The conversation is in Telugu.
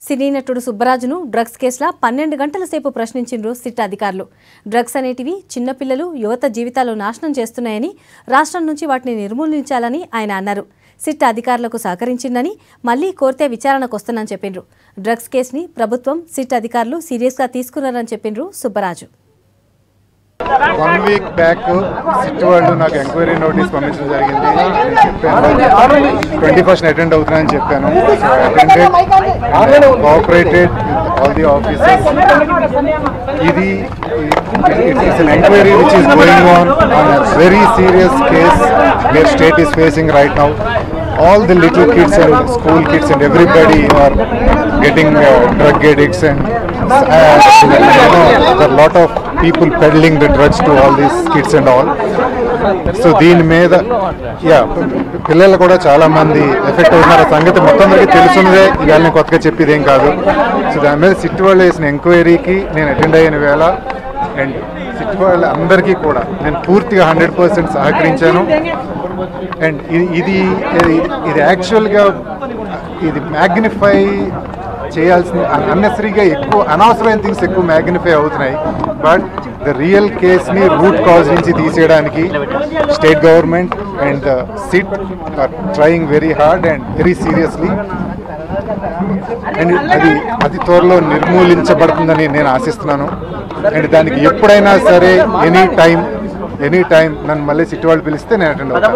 సినీ నటుడు సుబ్బరాజును డ్రగ్స్ కేసులో 12 గంటల సేపు ప్రశ్నించిండ్రు సిట్ అధికారులు. డ్రగ్స్ అనేటివి చిన్నపిల్లలు యువత జీవితాలు నాశనం చేస్తున్నాయని, రాష్ట్రం నుంచి వాటిని నిర్మూలించాలని ఆయన అన్నారు. సిట్ అధికారులకు సహకరించిందని, మళ్లీ కోర్తే విచారణకు వస్తానని చెప్పిండ్రు. డ్రగ్స్ కేసుని ప్రభుత్వం, సిట్ అధికారులు సీరియస్ గా తీసుకున్నారని చెప్పిండ్రు సుబ్బరాజు. 1 వీక్ బ్యాక్ సిట్ వాళ్ళు నాకు ఎంక్వైరీ నోటీస్ పంపించడం జరిగింది. నేను చెప్పాను 21st అటెండ్ అవుతున్నానని చెప్పాను. Cooperated with all the officers. ఇది it's an enquiry which is going on a very serious case where state is facing right now. All the little kids and school kids and everybody are getting drug addicts and there are a lot of people peddling the drugs to all these kids and all. So దీని మీద పిల్లలు కూడా చాలా మంది ఎఫెక్ట్ అవుతున్నారు. సంగతి మొత్తం అందరికీ తెలుసున్నదే, ఇవాళ నేను కొత్తగా చెప్పేది ఏం కాదు. సో దాని మీద సిట్ వాళ్ళు వేసిన ఎంక్వైరీకి నేను అటెండ్ అయిన వేళ అండ్ సిట్ వాళ్ళ అందరికీ కూడా నేను పూర్తిగా 100% సహకరించాను. అండ్ ఇది యాక్చువల్గా ఇది మ్యాగ్నిఫై చేయాల్సిన అన్నెసరీగా ఎక్కువ అనవసరమైన థింగ్స్ ఎక్కువ మ్యాగ్నిఫై అవుతున్నాయి. బట్ ద రియల్ కేస్ని రూట్ కాజ్ నుంచి తీసేయడానికి state government and the SIT are trying very hard and very seriously. And అది అతి త్వరలో నిర్మూలించబడుతుందని నేను ఆశిస్తున్నాను. అండ్ దానికి ఎప్పుడైనా సరే ఎనీ టైం నన్ను మళ్ళీ సిట్ వాళ్ళు పిలిస్తే నేను అటెండ్ అవుతాను.